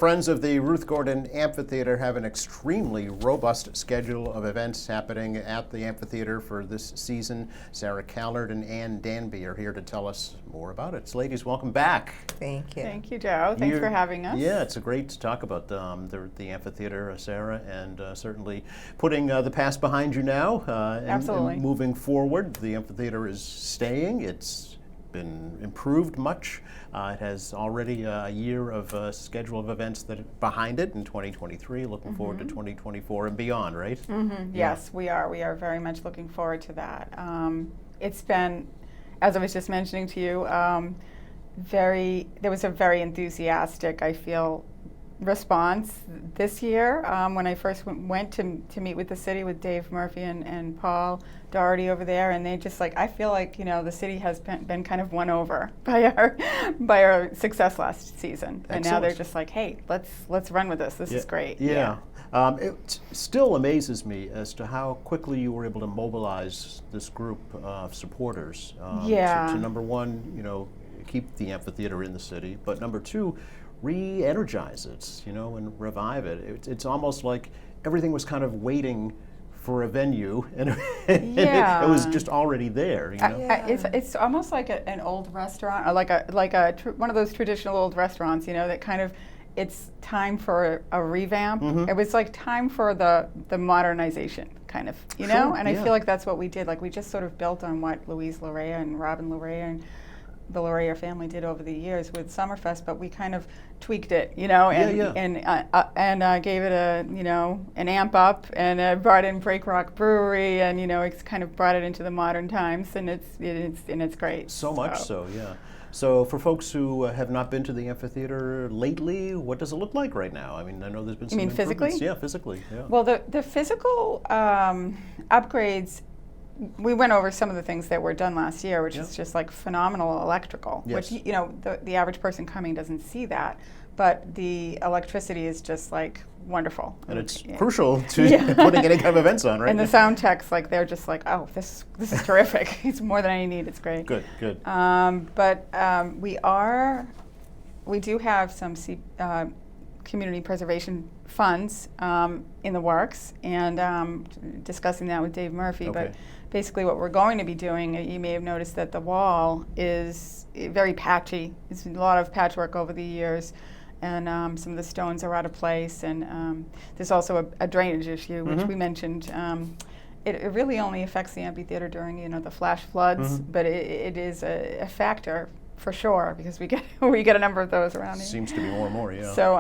Friends of the Ruth Gordon Amphitheater have an extremely robust schedule of events happening at the amphitheater for this season. Sarah Callard and Ann Danby are here to tell us more about it. So ladies, welcome back. Thank you. Thank you, Joe. Thanks for having us. Yeah, it's great to talk about the amphitheater, Sarah, and certainly putting the past behind you now and moving forward. The amphitheater is staying. It's been improved much. It has already a year of schedule of events behind it in 2023. Looking forward to 2024 and beyond, right? Yeah. Yes, we are. We are very much looking forward to that. It's been, as I was just mentioning to you, there was a very enthusiastic, I feel, response this year when I first went to meet with the city with Dave Murphy and Paul Doherty over there, and they just I feel like the city has been kind of won over by our success last season. Excellent. And now they're just hey, let's run with this. This is great. Yeah. It still amazes me as to how quickly you were able to mobilize this group of supporters to number one, keep the amphitheater in the city, but number two, re-energize it, and revive it. It's almost like everything was kind of waiting for a venue, and it was just already there. It's almost like an old restaurant, or one of those traditional old restaurants, that kind of, it's time for a revamp. It was time for the modernization, kind of, Sure, and I feel like that's what we did. We just sort of built on what Louise Larea and Robin Larea and the Larea family did over the years with Summerfest, but we kind of tweaked it, and gave it an amp up, and brought in Break Rock Brewery, and it's kind of brought it into the modern times, and it's great. So much so, yeah. So for folks who have not been to the amphitheater lately, what does it look like right now? I mean, I know there's been some improvements. Physically? Yeah, physically. Yeah. Well, the physical upgrades. We went over some of the things that were done last year, which is just phenomenal electrical, which the average person coming doesn't see that, but the electricity is just wonderful. And it's crucial to putting any kind of events on, right? And the sound techs, they're just oh, this is terrific. It's more than I need. It's great. Good. But we do have some community preservation funds in the works, and discussing that with Dave Murphy. Okay. But basically what we're going to be doing, you may have noticed that the wall is very patchy. It's a lot of patchwork over the years, and some of the stones are out of place, and there's also a drainage issue, which we mentioned. It really only affects the amphitheater during the flash floods, but it is a factor for sure, because we get a number of those around here. Seems to be more and more, yeah. So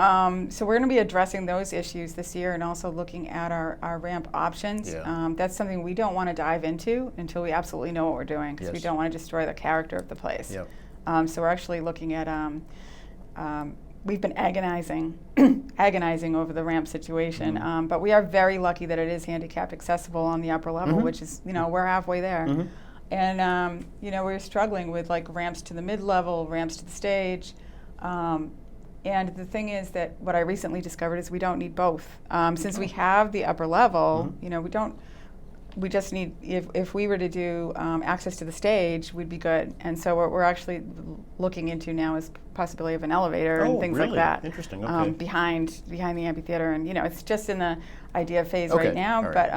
so we're going to be addressing those issues this year, and also looking at our ramp options. Yeah. That's something we don't want to dive into until we absolutely know what we're doing, because we don't want to destroy the character of the place. Yep. So we're actually looking at we've been agonizing over the ramp situation, but we are very lucky that it is handicapped accessible on the upper level, which is we're halfway there. And we're struggling with ramps to the mid-level, ramps to the stage, and the thing is that what I recently discovered is we don't need both. Since we have the upper level, we just need, if we were to do access to the stage, we'd be good. And so what we're actually looking into now is possibility of an elevator and things like that. Interesting. Okay. Behind the amphitheater, and it's just in the idea phase right now, but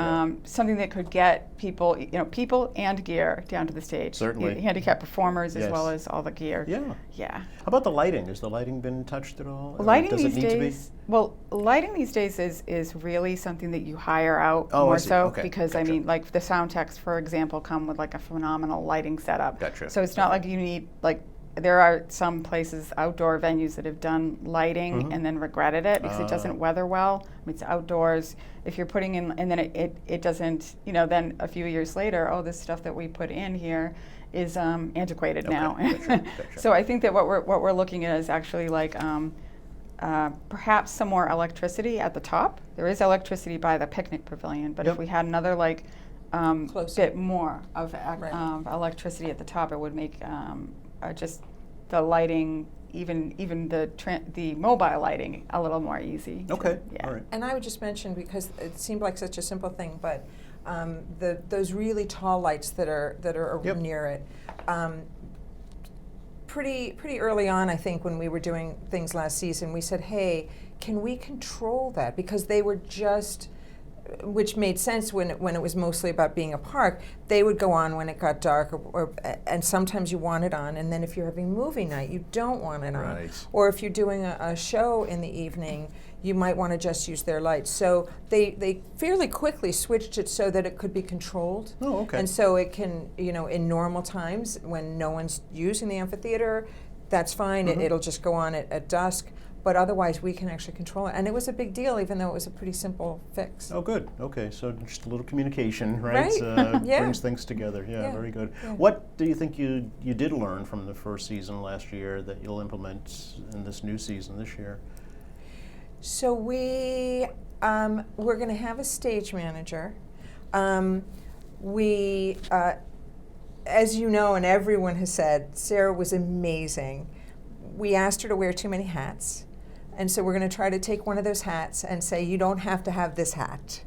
something that could get people, people and gear down to the stage. Certainly. Handicapped performers as well as all the gear. Yeah. How about the lighting? Has the lighting been touched at all? Lighting these days. Well, lighting these days is really something that you hire out more so, because gotcha. I mean, the sound techs, for example, come with a phenomenal lighting setup. Gotcha. So it's not like you need there are some places, outdoor venues, that have done lighting and then regretted it because it doesn't weather well. I mean, it's outdoors. If you're putting in, and then it doesn't, then a few years later, this stuff that we put in here is antiquated now. Gotcha. So I think that what we're looking at is actually perhaps some more electricity at the top. There is electricity by the picnic pavilion, but if we had another bit more of electricity at the top, it would make just the lighting, even the mobile lighting, a little more easy. Okay. All right. And I would just mention, because it seemed like such a simple thing, but those really tall lights that are near it. Pretty early on, I think, when we were doing things last season, we said, hey, can we control that? Because they were just, which made sense when it was mostly about being a park. They would go on when it got dark, and sometimes you want it on, and then if you're having movie night, you don't want it on. Right. Or if you're doing a show in the evening, you might want to just use their lights. So they fairly quickly switched it so that it could be controlled. Oh, okay. And so it can, in normal times when no one's using the amphitheater, that's fine. It'll just go on at dusk. But otherwise, we can actually control it. And it was a big deal, even though it was a pretty simple fix. Oh, good. Okay, so just a little communication, right? Right. Yeah. Brings things together. Yeah, Yeah. very good. Yeah. What do you think you did learn from the first season last year that you'll implement in this new season this year? So we're going to have a stage manager. As you know, and everyone has said, Sarah was amazing. We asked her to wear too many hats. And so we're going to try to take one of those hats and say, you don't have to have this hat.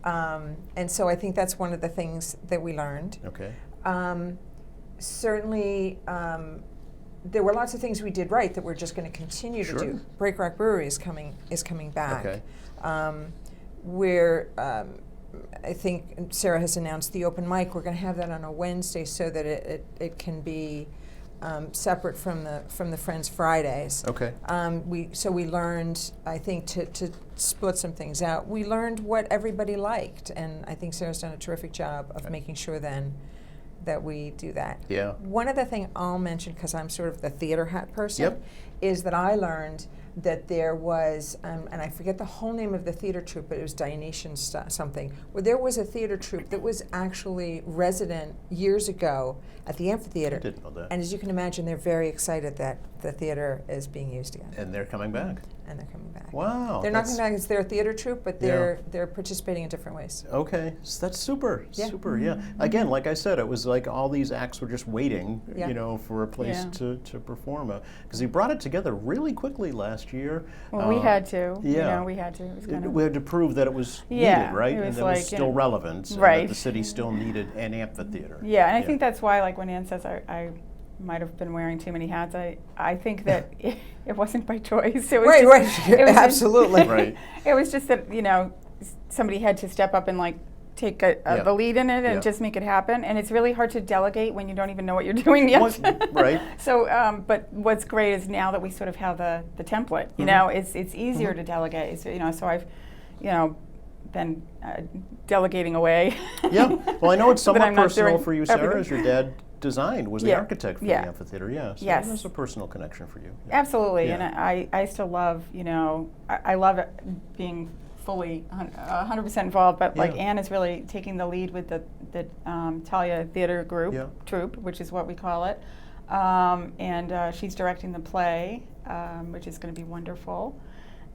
And so I think that's one of the things that we learned. Okay. Certainly, there were lots of things we did right that we're just going to continue to do. Break Rock Brewery is coming back. Okay. I think Sarah has announced the open mic. We're going to have that on a Wednesday so that it can be separate from the Friends Fridays. Okay. We learned, I think, to split some things out. We learned what everybody liked, and I think Sarah's done a terrific job of making sure then that we do that. Yeah. One other thing I'll mention, because I'm sort of the theater hat person, is that I learned that there was, and I forget the whole name of the theater troupe, but it was Dionysian something, where there was a theater troupe that was actually resident years ago at the amphitheater. I didn't know that. And as you can imagine, they're very excited that the theater is being used again. And they're coming back. And they're coming back. Wow. They're not coming back as their theater troupe, but they're participating in different ways. Okay, so that's super, Yeah. super, yeah. Again, like I said, it was like all these acts were just waiting, Yeah. for a place to perform. Because he brought it together really quickly last year. Well, we had to. Yeah. We had to. It was kind of, We had to prove that it was Yeah, needed, right? it was And that it like, was still relevant. And right. that the city still needed an amphitheater. Yeah, and I think that's why, like when Ann says I might have been wearing too many hats, I think that it wasn't by choice. It was Right, just, right. It was Absolutely. Right. It was just that, somebody had to step up and like take the lead in it and just make it happen. And it's really hard to delegate when you don't even know what you're doing yet. Right. So, but what's great is now that we sort of have the template, it's easier to delegate. So I've, been delegating away. Yeah. Well, I know it's So that somewhat I'm not personal doing for you, Sarah, everything. as your dad designed, was the architect for the amphitheater. Yeah. So Yes. there's a personal connection for you. Yeah. Absolutely, Yeah. and I still love, I love it being fully 100% involved, but like Yeah. Ann is really taking the lead with the Talia Theater Group, Yeah. troupe, which is what we call it, and she's directing the play, which is going to be wonderful.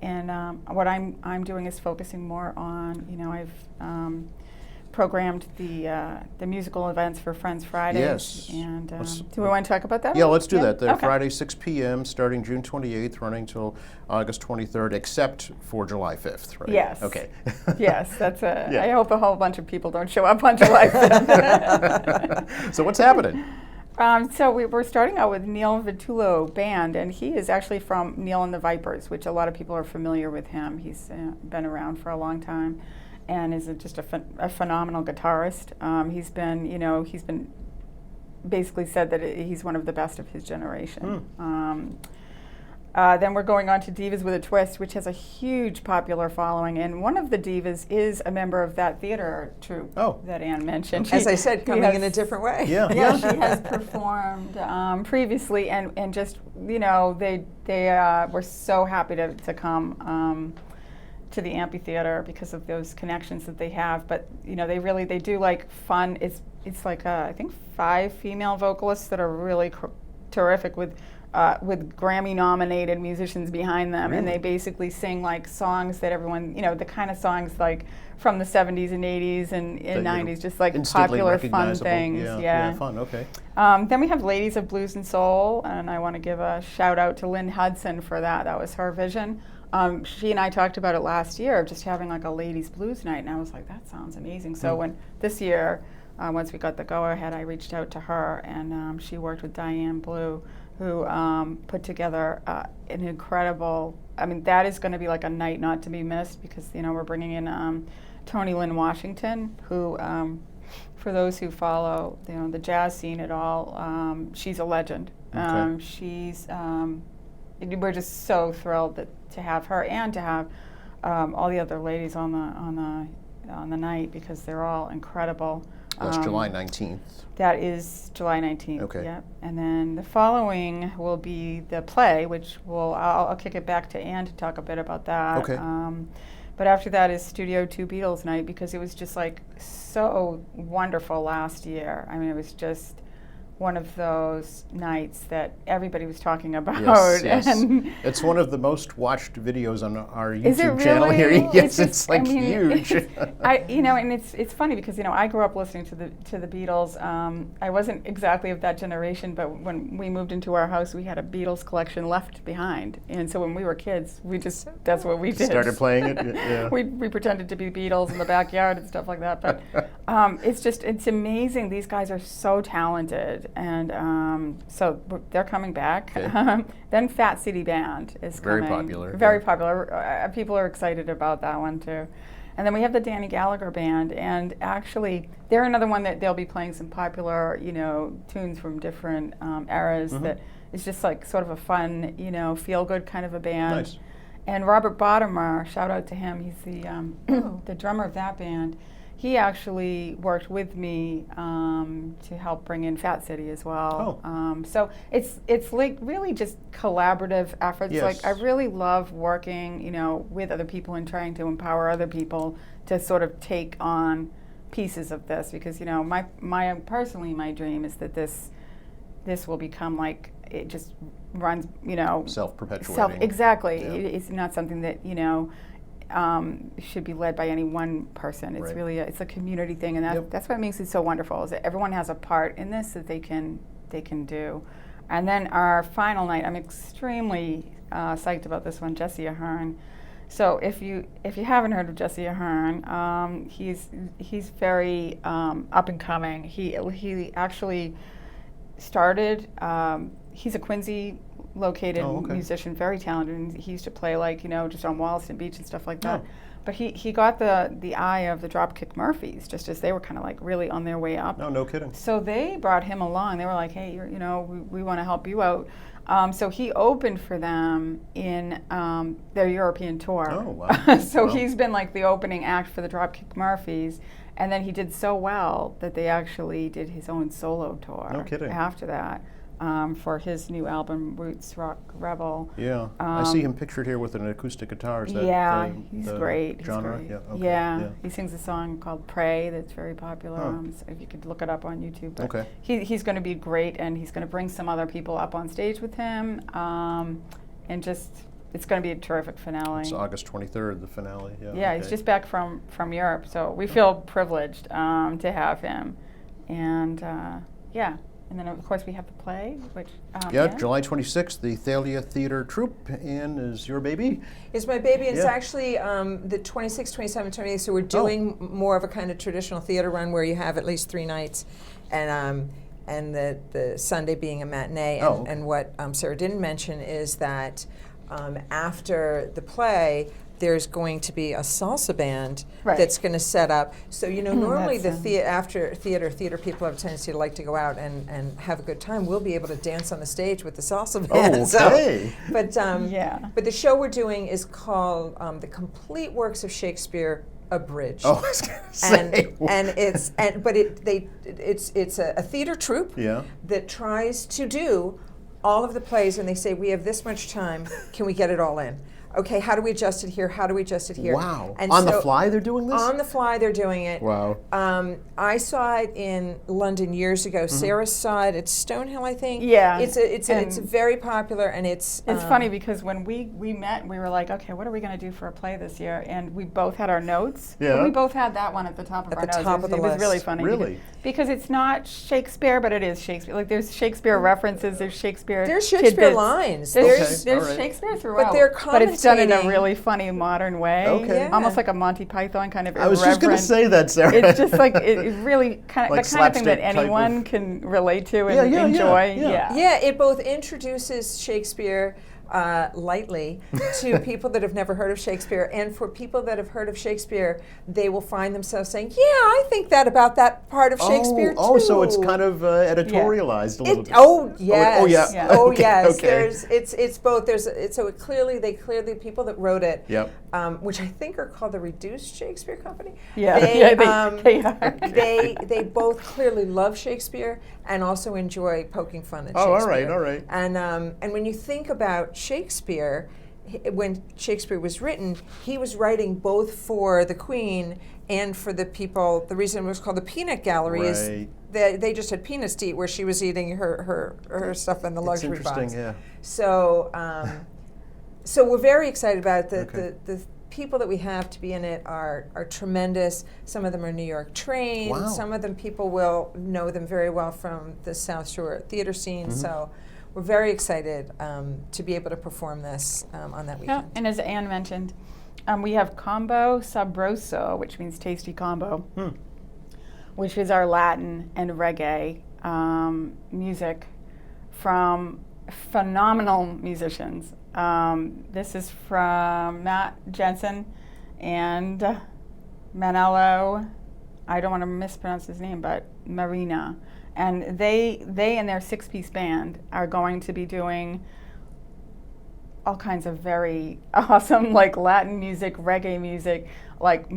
And what I'm doing is focusing more on, I've programmed the musical events for Friends Fridays. Yes. And do we want to talk about that? Yeah, let's do that. Okay. Friday, 6 p.m., starting June 28th, running till August 23rd, except for July 5th, right? Yes. Okay. Yes, that's a. Yeah. I hope a whole bunch of people don't show up on July 5th. So what's happening? So we're starting out with Neil Vitullo Band, and he is actually from Neil and the Vipers, which a lot of people are familiar with him. He's been around for a long time, and is just a phenomenal guitarist. He's been basically said that he's one of the best of his generation. Then we're going on to Divas with a Twist, which has a huge popular following, and one of the divas is a member of that theater troupe that Ann mentioned. As I said, coming in a different way. Yeah. Yeah, she has performed previously, and just they were so happy to come to the amphitheater because of those connections that they have. But they do like fun. It's like I think 5 female vocalists that are really terrific with Grammy-nominated musicians behind them, and they basically sing like songs that everyone, the kind of songs like from the 70s and 80s and 90s, just like popular fun things. Yeah, fun, okay. Then we have Ladies of Blues and Soul, and I want to give a shout out to Lynn Hudson for that. That was her vision. She and I talked about it last year, just having like a ladies blues night, and I was like, that sounds amazing. So when this year, once we got the go-ahead, I reached out to her, and she worked with Diane Blue, who put together an incredible. I mean, that is going to be like a night not to be missed because we're bringing in Tony Lynn Washington, who, for those who follow the jazz scene at all, she's a legend. Okay. We're just so thrilled to have her and to have all the other ladies on the night because they're all incredible. That's July 19th. That is July 19th. Okay. Yep. And then the following will be the play, which I'll kick it back to Anne to talk a bit about that. Okay. But after that is Studio 2 Beatles night because it was just like so wonderful last year. I mean, it was just one of those nights that everybody was talking about. Yes, yes. It's one of the most watched videos on our YouTube channel here. Yes, it's like huge. And it's funny because I grew up listening to the Beatles. I wasn't exactly of that generation, but when we moved into our house, we had a Beatles collection left behind, and so when we were kids, that's what we did. Started playing it. Yeah. We pretended to be Beatles in the backyard and stuff like that. But it's amazing. These guys are so talented. And so they're coming back. Okay. Then Fat City Band is coming. Very popular. Very popular. People are excited about that one too. And then we have the Danny Gallagher Band, and actually they're another one that they'll be playing some popular, tunes from different eras. Mm-hmm. That is just like sort of a fun, feel-good kind of a band. Nice. And Robert Botimer, shout out to him. He's the drummer of that band. He actually worked with me to help bring in Fat City as well. Oh. So it's like really just collaborative efforts. Yes. Like I really love working, with other people and trying to empower other people to sort of take on pieces of this because my personally my dream is that this will become like it just runs self-perpetuating. Exactly. Yeah. It's not something that should be led by any one person. It's right. really it's a community thing, and that's what makes it so wonderful. Is that everyone has a part in this that they can do. And then our final night, I'm extremely psyched about this one, Jesse Ahern. So if you haven't heard of Jesse Ahern, he's very up and coming. He actually started. He's a Quincy located musician, very talented, and he used to play just on Wollaston Beach and stuff like that. Oh. But he got the eye of the Dropkick Murphys just as they were kind of like really on their way up. No kidding. So they brought him along. They were like, hey, we want to help you out. So he opened for them in their European tour. Oh, wow. So wow. He's been like the opening act for the Dropkick Murphys. And then he did so well that they actually did his own solo tour. No kidding. After that. For his new album, Roots Rock Rebel. Yeah, I see him pictured here with an acoustic guitar. Is that he's the great. genre? He's great. Yeah, okay. Yeah, he sings a song called Pray that's very popular. Oh. So if you could look it up on YouTube. But Okay. He's going to be great, and he's going to bring some other people up on stage with him, and just it's going to be a terrific finale. It's August 23rd, the finale. Yeah. Yeah, he's just back from Europe, so we feel privileged to have him, and yeah. And then, of course, we have the play, which... July 26th, the Thalia Theater Troupe. Anne, is your baby? It's my baby, and it's actually the 26th, 27th, 28th, so we're doing more of a kind of traditional theater run where you have at least 3 nights, and the Sunday being a matinee. And, and what Sarah didn't mention is that after the play, there's going to be a salsa band that's going to set up. So, normally after theater people have a tendency to like to go out and have a good time. We'll be able to dance on the stage with the salsa band. Oh, okay. But the show we're doing is called The Complete Works of Shakespeare Abridged. Oh, I was going to say. It's a theater troupe that tries to do all of the plays, and they say, we have this much time, can we get it all in? Okay, how do we adjust it here? How do we adjust it here? Wow. And on the fly they're doing this? On the fly they're doing it. Wow. I saw it in London years ago. Sarah saw it at Stonehill, I think. Yeah. It's very popular, and it's funny because when we met, we were like, okay, what are we going to do for a play this year? And we both had our notes. Yeah. And we both had that one at the top of our notes. Top of the list. It was really funny. Really? Because it's not Shakespeare, but it is Shakespeare. Like there's Shakespeare references, there's Shakespeare. There's Shakespeare tidbits. lines. There's Okay, all right. Shakespeare throughout, But they're but it's done in a commentating. really funny, modern way. Okay. Yeah. Almost like a Monty Python kind of I was just going to irreverent- say that, Sarah. It's just like it really kind of Like the kind of thing that slapstick type anyone of- can relate to and Yeah, yeah, yeah, enjoy. yeah. Yeah, it both introduces Shakespeare lightly to people that have never heard of Shakespeare, and for people that have heard of Shakespeare, they will find themselves saying, "Yeah, I think that about that part of Shakespeare too." Oh, so it's kind of editorialized a little bit. Oh yes. Oh, yeah. Yeah. Oh Okay, yes. okay. It's both. They clearly people that wrote it, Yep. which I think are called the Reduced Shakespeare Company. Yeah, They, yeah, they are. they both clearly love Shakespeare and also enjoy poking fun at Oh, all Shakespeare. right, all right. And when you think about Shakespeare, when Shakespeare was written, he was writing both for the Queen and for the people. The reason it was called the Peanut Gallery Right. is they just had peanuts to eat where she was eating her stuff in the It's luxury interesting, box. yeah. So so we're very excited about it. Okay. The people that we have to be in it are tremendous. Some of them are New York trained. Wow. Some of them people will know them very well from the South Shore theater scene. Mm-hmm. So we're very excited to be able to perform this on that Yeah, weekend. and as Anne mentioned, we have Combo Sabroso, which means tasty combo, which is our Latin and reggae music from phenomenal musicians. This is from Matt Jensen and Manello, I don't want to mispronounce his name, but Marina. And they and their 6-piece band are going to be doing all kinds of very awesome, like Latin music, like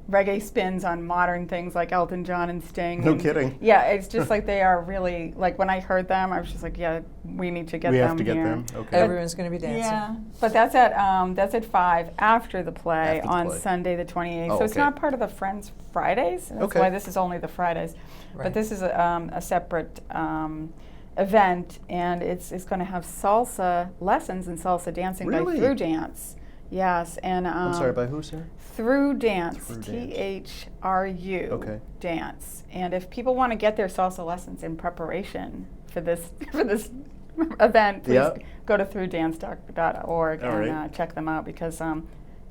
reggae spins on modern things like Elton John and Sting. No and kidding. Yeah, it's just like they are really, like when I heard them, I was just like, yeah, we need to get We them have to get here. them. Okay. Everyone's going to be dancing. Yeah, but that's at 5 after the play After the on play. Sunday the 28th. Oh, So it's okay. not part of the Friends Fridays. That's Okay. why this is only the Fridays. Right. But this is a separate event, and it's going to have salsa lessons and salsa dancing Really? by Through Dance. Yes, and I'm sorry, by who, sir? Through Dance, Through Dance. THRU Okay. Dance. And if people want to get their salsa lessons in preparation for this event, please Yeah. go to throughdance.org All and right. check them out, because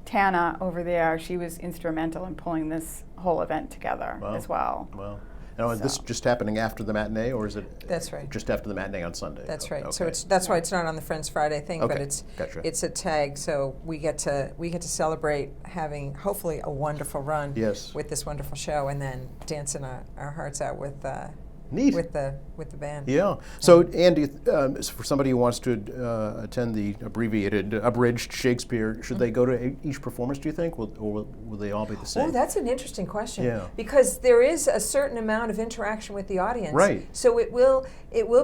Tana over there, she was instrumental in pulling this whole event together Wow. as well. Well, now is this So. just happening after the matinee, or is it? That's right. Just after the matinee on Sunday. That's right. Okay. So that's why it's not on the Friends Friday thing, but Okay. it's Gotcha. it's a tag. So we get to celebrate having hopefully a wonderful run Yes. with this wonderful show, and then dancing our hearts out with Neat. with the band. Yeah. So, Andy, for somebody who wants to attend the abridged Shakespeare, should they go to each performance, do you think? Or will they all be the same? Oh, that's an interesting question. Yeah. Because there is a certain amount of interaction with the audience. Right. So it will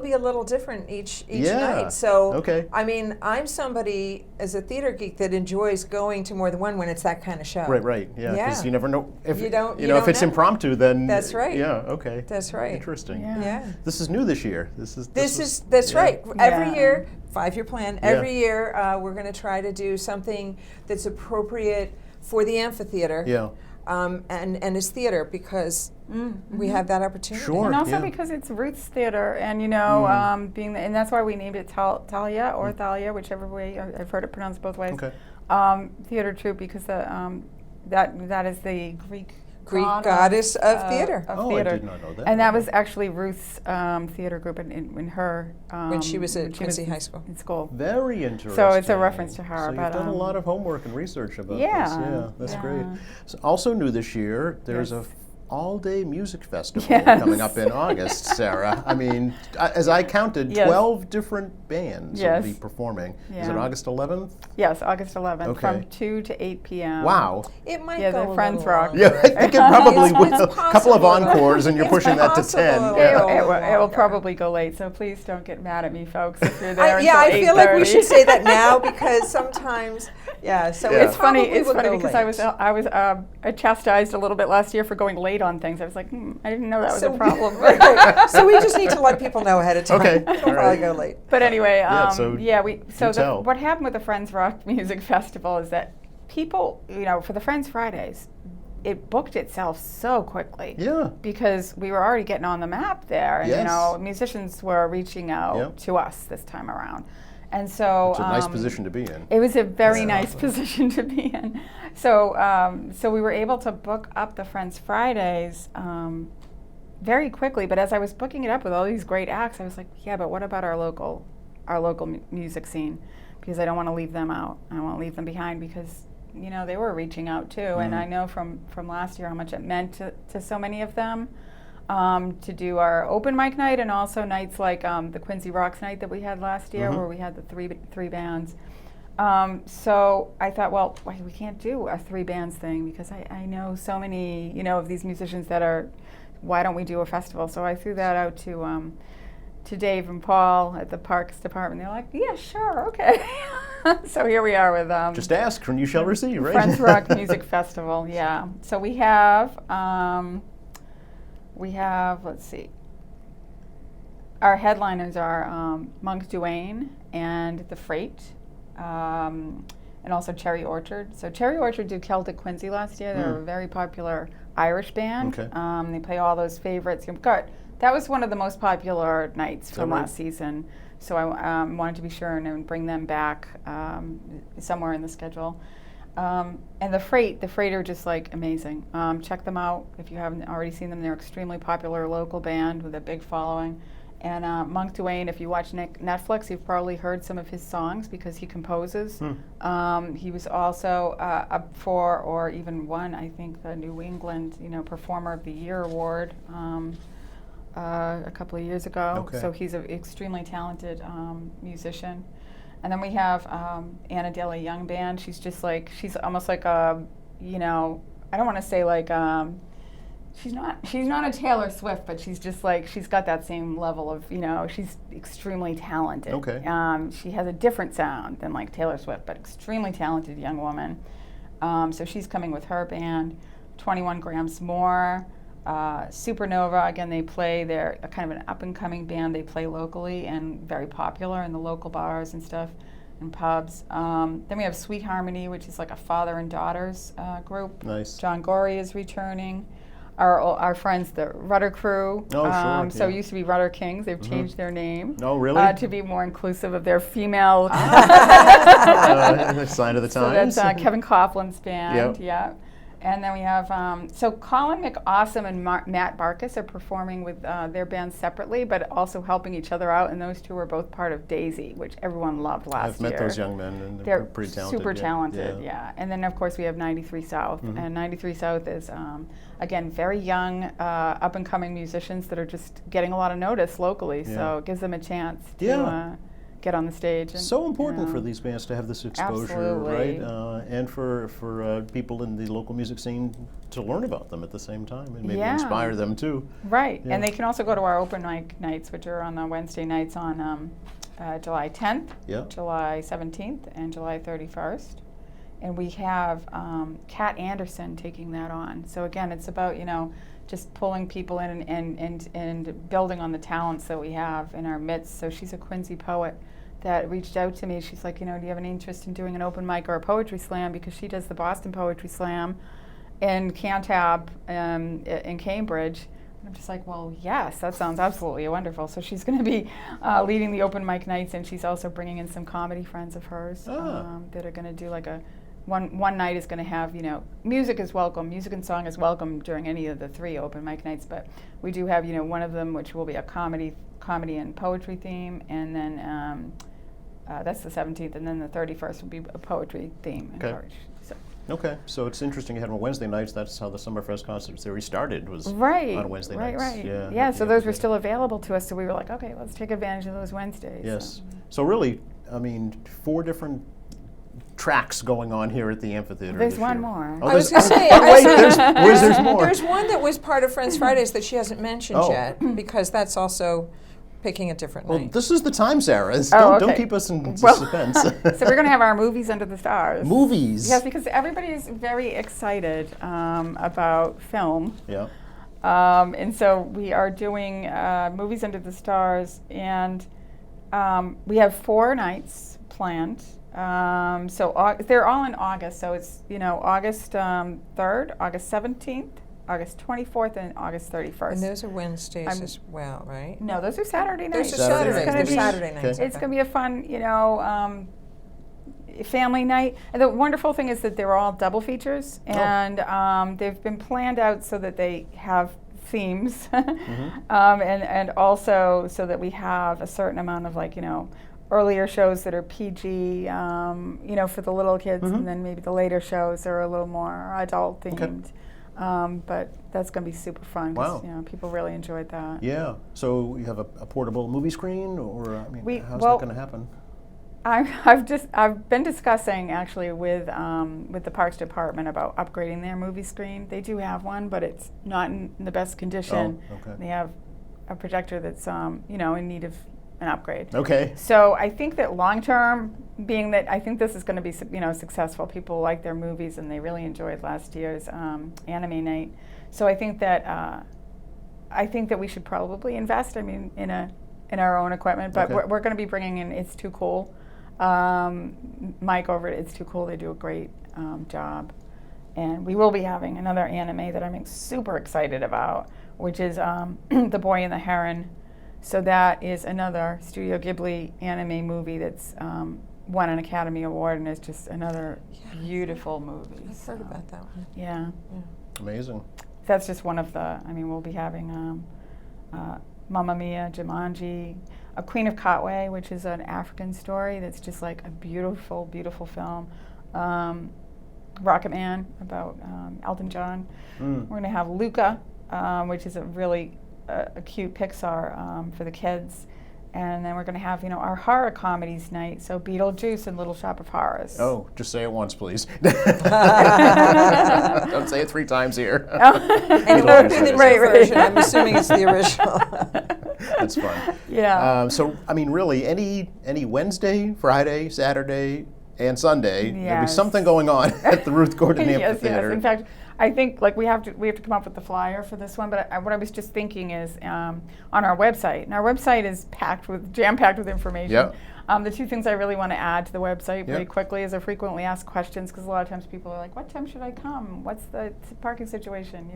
be a little different each Yeah. night. So Okay. I mean, I'm somebody as a theater geek that enjoys going to more than one when it's that kind of show. Right. Yeah. Because Yeah. you never know if You don't- you you know if don't it's know. impromptu, then That's right. Yeah. Okay. That's right. Interesting. Yeah. Yeah. This is new this year. That's yeah. right. Every Yeah. year, 5-year plan. Yeah. Every year, we're going to try to do something that's appropriate for the amphitheater. Yeah. And as theater, because we have that opportunity. Sure. And also yeah. because it's Roots Theater, and and that's why we named it Thalia or Thalia, whichever way I've heard it pronounced both ways. Okay. Theater troupe, because that is the Greek Goddess of theater. Oh, I did not know that. And that Okay. was actually Ruth's theater group in her When she was at Quincy High School. in school. Very interesting. So it's a reference to her, So you've but, done a lot of homework and research about Yeah. this. Yeah, that's Yeah. great. So also new this year, there's Yes. a all-day music festival Yes. coming up in August, Sarah. I mean, as I counted, Yes. 12 different bands Yes. will be performing. Is it Yeah. August 11th? Yes, August 11th Okay. from 2 to 8 p.m. Wow. It might Yeah, go the a Friends little rock. longer. Yeah, I think it probably It's will. A couple of possible. encores, and you're It's pushing that to possible 10. it'll Yeah. go It will longer. probably go late, so please don't get mad at me, folks, if you're there Yeah, until I feel like we 8:30. should say that now because sometimes, so Yeah. it It's funny. probably It's will funny go because late. I was chastised a little bit last year for going late on things. I was like, I didn't know that was So- a problem. So we just need to let people know ahead of time. Okay, It'll all probably right. go late. But anyway, Yeah, so tell. what happened with the Friends Rock Music Festival is that people, for the Friends Fridays, it booked itself so quickly. Yeah. Because we were already getting on the map there, and Yes. musicians were reaching out Yep. to us this time around. And so It's a nice position to be in. it was a very Yeah. nice position to be in. So so we were able to book up the Friends Fridays very quickly. But as I was booking it up with all these great acts, I was like, yeah, but what about our local music scene? Because I don't want to leave them out. I don't want to leave them behind because they were reaching out too. And I know from last year how much it meant to so many of them. To do our open mic night and also nights like the Quincy Rocks night that we had last year, where we had the three bands. So I thought, well, we can't do a 3 bands thing because I know so many of these musicians that are. Why don't we do a festival? So I threw that out to Dave and Paul at the Parks Department. They're like, yeah, sure, okay. So here we are with Just ask and you shall receive, right? Friends Rock Music Festival. Yeah. So we have. Let's see, our headliners are Monk Duane and The Freight, and also Cherry Orchard. So Cherry Orchard did Celtic Quincy last year. They're a very popular Irish band. Okay. They play all those favorites. That was one of the most popular nights from last season. So I wanted to be sure and bring them back somewhere in the schedule. And the Freight are just like amazing. Check them out if you haven't already seen them. They're extremely popular local band with a big following. And Monk Duane, if you watch Netflix, you've probably heard some of his songs because he composes. He was also up for, or even won, I think, the New England Performer of the Year award a couple of years ago. Okay. So he's an extremely talented musician. And then we have Anna Daly Young Band. She's almost like a, I don't want to say like, she's not a Taylor Swift, but she's just like, she's got that same level of, she's extremely talented. Okay. She has a different sound than like Taylor Swift, but extremely talented young woman. So she's coming with her band. 21 Grams More. Supernova, again, they're a kind of an up-and-coming band. They play locally and very popular in the local bars and stuff and pubs. Then we have Sweet Harmony, which is like a father and daughters group. Nice. John Gorey is returning. Our friends, the Rudder Crew. Oh, sure. So it used to be Rudder Kings. They've changed their name. Oh, really? To be more inclusive of their female. Sign of the So times. that's Kevin Coughlin's band. Yep. Yeah. And then we have, so Colin McAwesome and Matt Barkus are performing with their bands separately, but also helping each other out. And those two are both part of Daisy, which everyone loved last year. I've met those young men, and They're pretty talented. super talented, yeah. And then, of course, we have 93 South. And 93 South is, again, very young, up-and-coming musicians that are just getting a lot of notice locally. Yeah. So it gives them a chance to get on the stage. And, so important for these bands to have this exposure, Absolutely. right? And for people in the local music scene to learn about them at the same time and maybe inspire them too. Right, Yeah. and they can also go to our open mic nights, which are on the Wednesday nights on July 10th, Yeah. July 17th, and July 31st. And we have Kat Anderson taking that on. So again, it's about, just pulling people in and building on the talents that we have in our midst. So she's a Quincy poet that reached out to me. She's like, do you have any interest in doing an open mic or a poetry slam? Because she does the Boston Poetry Slam in Cantab in Cambridge. And I'm just like, well, yes, that sounds absolutely wonderful. So she's going to be leading the open mic nights, and she's also bringing in some comedy friends of hers that are going to do like a one night is going to have, music is welcome, music and song is welcome during any of the 3 open mic nights, but we do have, one of them which will be a comedy and poetry theme, and then that's the 17th, and then the 31st will be a poetry theme. Okay. So. Okay, so it's interesting you had on Wednesday nights. That's how the Summerfest Concert Series started, was Right. on Wednesday nights. Right. Yeah, So those were still available to us, so we were like, okay, let's take advantage of those Wednesdays. Yes. So really, 4 different tracks going on here at the amphitheater. There's this one year. more. Oh, I was there's- going to say, oh, wait, there's more. There's one that was part of Friends Fridays that she hasn't mentioned Oh. yet, because that's also picking a different Well, night. this is the time, Sarah. Oh, Don't okay. keep us in Well, suspense. So we're going to have our movies under the stars. Movies. Yes, because everybody is very excited about film. Yeah. And so we are doing Movies Under the Stars, and we have 4 nights planned. They're all in August. So it's August 3rd, August 17th, August 24th, and August 31st. And those are Wednesdays as well, right? No, those are Saturday nights. Those are Saturdays. Saturday They're nights. Saturday nights. It's going to be a fun, family night. And the wonderful thing is that they're all double features, and they've been planned out so that they have themes, and also so that we have a certain amount of earlier shows that are PG, for the little kids, and then maybe the later shows are a little more adult themed. But that's going to be super fun. 'Cause, people really enjoyed that. Yeah. So you have a portable movie screen, or how's that going to happen? I've been discussing actually with the Parks Department about upgrading their movie screen. They do have one, but it's not in the best condition. Oh, okay. They have a projector that's in need of an upgrade. Okay. So I think that long term, being that I think this is going to be successful. People like their movies, and they really enjoyed last year's anime night. So I think that we should probably invest. In our own equipment, but Okay. we're going to be bringing in It's Too Cool. Mike over at It's Too Cool, they do a great job. And we will be having another anime that I'm super excited about, which is The Boy and the Heron. So that is another Studio Ghibli anime movie that's won an Academy Award, and it's just another beautiful movie. I've heard about that one. Yeah. Amazing. That's just one of the, we'll be having Mamma Mia, Jumanji, A Queen of Katwe, which is an African story that's just like a beautiful, beautiful film. Rocket Man, about Elton John. We're going to have Luca, which is a really a cute Pixar for the kids. And then we're going to have, our horror comedies night, so Beetlejuice and Little Shop of Horrors. Oh, just say it once, please. Don't say it 3 times here. And Beetlejuice, in the right. version, I'm assuming it's the original. That's fun. Yeah. So, really, any Wednesday, Friday, Saturday, and Sunday, there'll be something going on at the Ruth Gordon Amphitheater. Yes. In fact, I think we have to come up with the flyer for this one. But what I was just thinking is on our website. And our website is jam-packed with information. Yep. The 2 things I really want to add to the website pretty quickly is a frequently asked questions, because a lot of times people are like, "What time should I come? What's the parking situation?"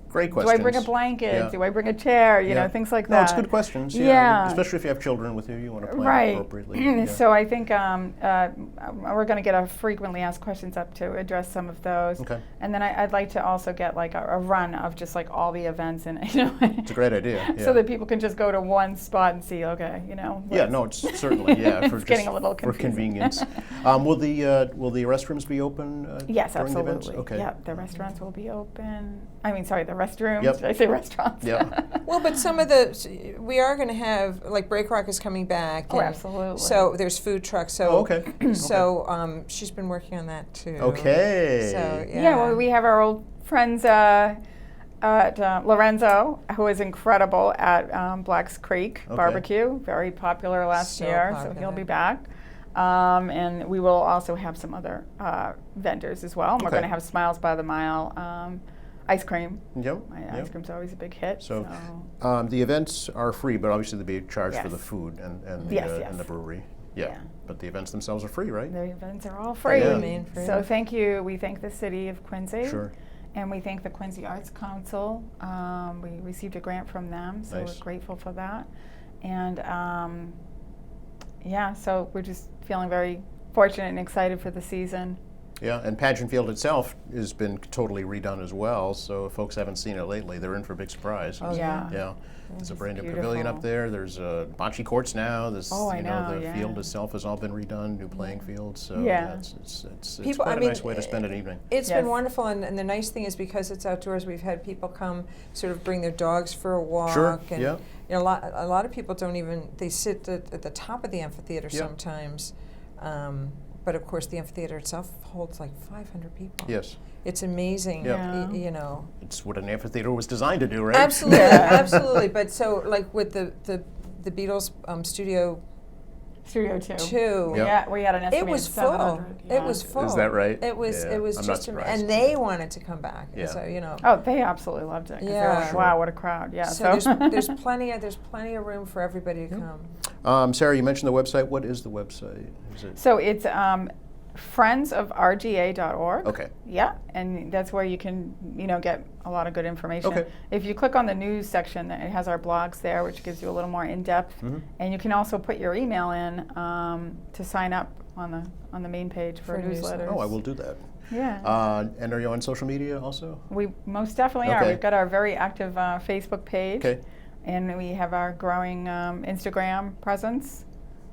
Great questions. Do I bring a blanket? Do I bring a chair? Things like that. No, it's good questions. Yeah. Especially if you have children with you, you want to plan appropriately. Yeah. So I think we're going to get our frequently asked questions up to address some of those. Okay. And then I'd like to also get a run of just all the events, and It's a great idea. Yeah. so that people can just go to one spot and see. Yeah, no, it's certainly it's getting a little confusing. for convenience. Will the restrooms be open? Yes, during absolutely. The events? Okay. Yeah, the restaurants will be open. The restrooms. Yep. Did I say restaurants? Yeah. Well, but we are going to have, Break Rock is coming back. Oh, absolutely. So there's food trucks. So, okay. So she's been working on that too. Okay. So, Yeah, well, we have our old friends at Lorenzo, who is incredible at Black's Creek Barbecue, very popular last year, so he'll be back. And we will also have some other vendors as well. And we're going to have Smiles by the Mile ice cream. Yep. Ice cream's always a big hit. So the events are free, but obviously there'll be a charge for the food and the brewery. Yeah. But the events themselves are free, right? The events are all free. Yeah. So thank you. We thank the city of Quincy. Sure. And we thank the Quincy Arts Council. We received a grant from them, so we're grateful for that. And so we're just feeling very fortunate and excited for the season. Yeah, and Pageant Field itself has been totally redone as well, so if folks haven't seen it lately, they're in for a big surprise. Oh, yeah. Yeah. There's a brand new beautiful. pavilion up there. There's bocce courts now. There's, the yeah. field itself has all been redone, new playing fields. So it's People, quite a nice way to spend an evening. It's been wonderful, and the nice thing is because it's outdoors, we've had people come sort of bring their dogs for a walk. Sure, And, yeah. a lot of people don't even, they sit at the top of the amphitheater sometimes. But of course, the amphitheater itself holds 500 people. Yes. It's amazing, It's what an amphitheater was designed to do, right? Absolutely, absolutely. But so, with the Beatles Studio 2. We had an estimated it was full. 700. Yeah. It was full. Is that right? It was. Yeah. It was I'm just, not surprised. and they wanted to come back. Yeah. So Oh, they absolutely loved it. They were like, wow, what a crowd! Yeah. So there's plenty of room for everybody to come. Sarah, you mentioned the website. What is the website? Is it? So it's friendsofrga.org. Okay. Yeah, and that's where you can, get a lot of good information. Okay. If you click on the news section, it has our blogs there, which gives you a little more in-depth. Mm-hmm. And you can also put your email in to sign up on the main page for newsletters. Oh, I will do that. Yeah. And are you on social media also? We most definitely are. Okay. We've got our very active Facebook page. Okay. And we have our growing Instagram presence.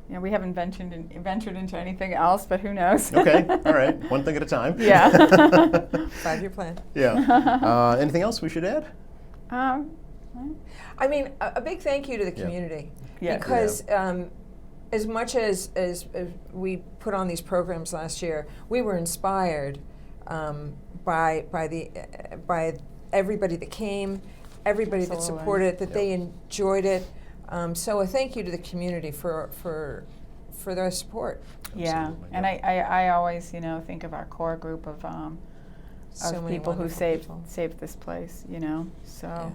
We haven't ventured into anything else, but who knows? Okay, all right. One thing at a time. Yeah. 5-year plan. Yeah. Anything else we should add? I mean, a big thank you to the community. Yeah. Because as much as we put on these programs last year, we were inspired by everybody that came, everybody that Absolutely. supported it, that they enjoyed it. So a thank you to the community for their support. Yeah, Absolutely, and I always think of our core group of So many people who wonderful people. saved this place. So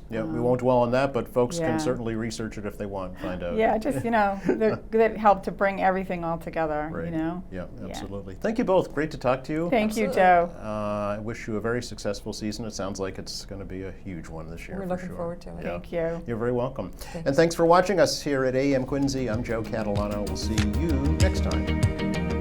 Yeah, we won't dwell on that, but folks Yeah. can certainly research it if they want, find out. yeah, just that helped to bring everything all together. Right. Yeah. Yeah, absolutely. Thank you both. Great to talk to you. Thank you, Absolutely. Joe. I wish you a very successful season. It sounds like it's going to be a huge one this year. We're for looking sure. forward to it. Yeah. Thank you. You're very welcome. Thanks. And thanks for watching us here at AM Quincy. I'm Joe Catalano. We'll see you next time.